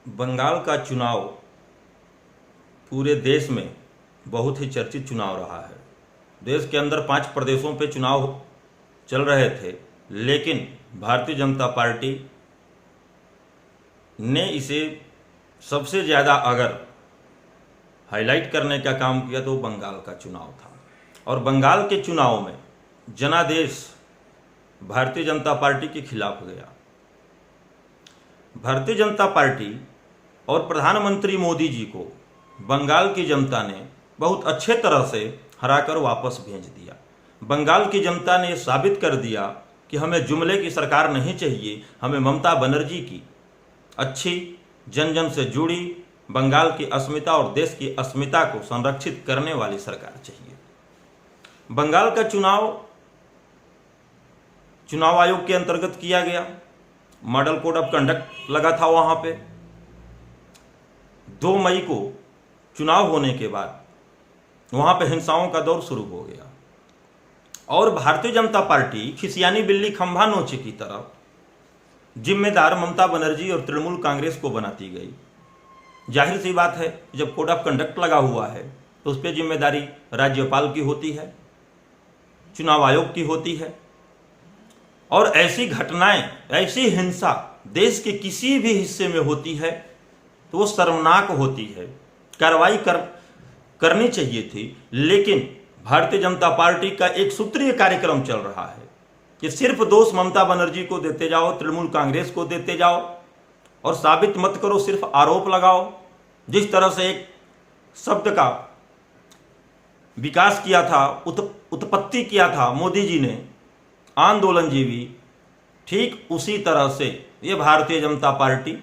बंगाल का चुनाव पूरे देश में बहुत ही चर्चित चुनाव रहा है। देश के अंदर 5 प्रदेशों पे चुनाव चल रहे थे, लेकिन भारतीय जनता पार्टी ने इसे सबसे ज़्यादा अगर हाईलाइट करने का काम किया तो बंगाल का चुनाव था। और बंगाल के चुनाव में जनादेश भारतीय जनता पार्टी के खिलाफ गया। भारतीय जनता पार्टी और प्रधानमंत्री मोदी जी को बंगाल की जनता ने बहुत अच्छे तरह से हराकर वापस भेज दिया। बंगाल की जनता ने साबित कर दिया कि हमें जुमले की सरकार नहीं चाहिए, हमें ममता बनर्जी की अच्छी जन जन से जुड़ी बंगाल की अस्मिता और देश की अस्मिता को संरक्षित करने वाली सरकार चाहिए। बंगाल का चुनाव आयोग के अंतर्गत किया गया। मॉडल कोड ऑफ कंडक्ट लगा था वहां पे। 2 मई को चुनाव होने के बाद वहां पे हिंसाओं का दौर शुरू हो गया और भारतीय जनता पार्टी खिसियानी बिल्ली खंभा नोचे की तरफ जिम्मेदार ममता बनर्जी और तृणमूल कांग्रेस को बनाती गई। जाहिर सी बात है, जब कोड ऑफ कंडक्ट लगा हुआ है तो उस पर जिम्मेदारी राज्यपाल की होती है, चुनाव आयोग की होती है। और ऐसी घटनाएं, ऐसी हिंसा देश के किसी भी हिस्से में होती है तो वो शर्मनाक होती है। कार्रवाई करनी चाहिए थी, लेकिन भारतीय जनता पार्टी का एक सूत्रीय कार्यक्रम चल रहा है कि सिर्फ दोष ममता बनर्जी को देते जाओ, तृणमूल कांग्रेस को देते जाओ और साबित मत करो, सिर्फ आरोप लगाओ। जिस तरह से एक शब्द का विकास किया था, उत्पत्ति किया था मोदी जी ने, आंदोलनजीवी, ठीक उसी तरह से ये भारतीय जनता पार्टी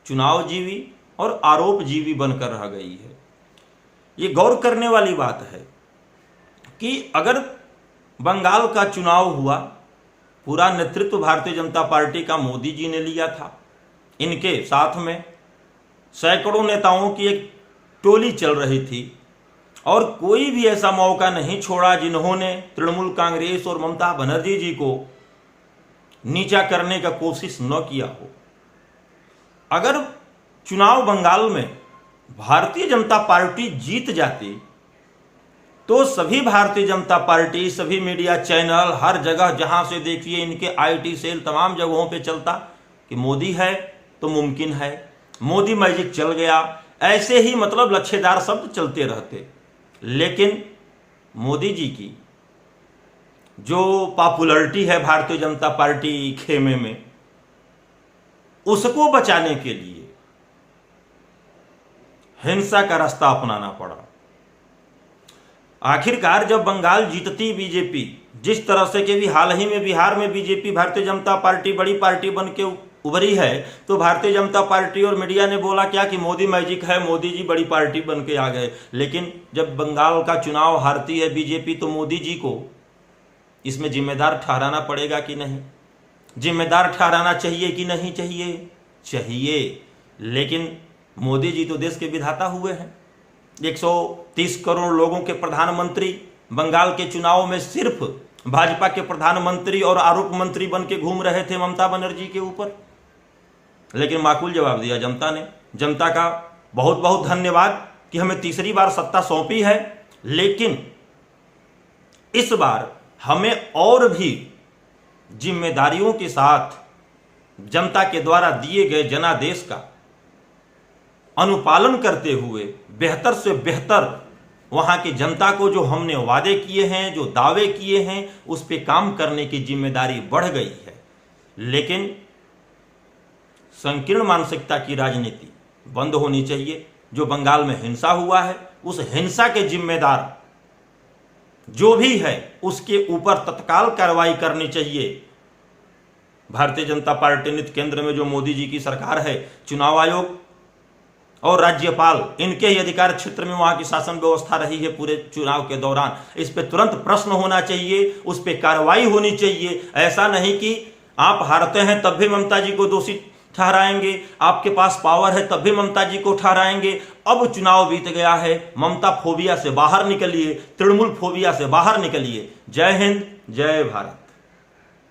चुनाव जीवी और आरोप जीवी बनकर रह गई है। ये गौर करने वाली बात है कि अगर बंगाल का चुनाव हुआ, पूरा नेतृत्व भारतीय जनता पार्टी का मोदी जी ने लिया था। इनके साथ में सैकड़ों नेताओं की एक टोली चल रही थी और कोई भी ऐसा मौका नहीं छोड़ा जिन्होंने तृणमूल कांग्रेस और ममता बनर्जी जी को नीचा करने का कोशिश न किया हो। अगर चुनाव बंगाल में भारतीय जनता पार्टी जीत जाती तो सभी भारतीय जनता पार्टी, सभी मीडिया चैनल, हर जगह जहां से देखिए इनके आईटी सेल तमाम जगहों पे चलता कि मोदी है तो मुमकिन है, मोदी मैजिक चल गया, ऐसे ही मतलब लच्छेदार शब्द चलते रहते। लेकिन मोदी जी की जो पॉपुलैरिटी है भारतीय जनता पार्टी खेमे में, उसको बचाने के लिए हिंसा का रास्ता अपनाना पड़ा। आखिरकार जब बंगाल जीतती बीजेपी, जिस तरह से कि भी हाल ही में बिहार में बीजेपी भारतीय जनता पार्टी बड़ी पार्टी बन के उभरी है, तो भारतीय जनता पार्टी और मीडिया ने बोला क्या कि मोदी मैजिक है, मोदी जी बड़ी पार्टी बन के आ गए। लेकिन जब बंगाल का चुनाव हारती है बीजेपी तो मोदी जी को इसमें जिम्मेदार ठहराना पड़ेगा कि नहीं? जिम्मेदार ठहराना चाहिए कि नहीं चाहिए? चाहिए। लेकिन मोदी जी तो देश के विधाता हुए हैं। 130 करोड़ लोगों के प्रधानमंत्री बंगाल के चुनाव में सिर्फ भाजपा के प्रधानमंत्री और आरोप मंत्री बन के घूम रहे थे ममता बनर्जी के ऊपर। लेकिन माकूल जवाब दिया जनता ने। जनता का बहुत बहुत धन्यवाद कि हमें तीसरी बार सत्ता सौंपी है, लेकिन इस बार हमें और भी जिम्मेदारियों के साथ जनता के द्वारा दिए गए जनादेश का अनुपालन करते हुए बेहतर से बेहतर वहां की जनता को जो हमने वादे किए हैं, जो दावे किए हैं, उस पे काम करने की जिम्मेदारी बढ़ गई है। लेकिन संकीर्ण मानसिकता की राजनीति बंद होनी चाहिए। जो बंगाल में हिंसा हुआ है, उस हिंसा के जिम्मेदार जो भी है उसके ऊपर तत्काल कार्रवाई करनी चाहिए। भारतीय जनता पार्टी नित केंद्र में जो मोदी जी की सरकार है, चुनाव आयोग और राज्यपाल, इनके ही अधिकार क्षेत्र में वहां की शासन व्यवस्था रही है पूरे चुनाव के दौरान। इस पे तुरंत प्रश्न होना चाहिए, उस पे कार्रवाई होनी चाहिए। ऐसा नहीं कि आप हारते हैं तब भी ममता जी को दोषी ठहराएंगे, आपके पास पावर है तब भी ममता जी को ठहराएंगे। अब चुनाव बीत गया है, ममता फोबिया से बाहर निकलिए, तृणमूल फोबिया से बाहर निकलिए। जय हिंद, जय भारत।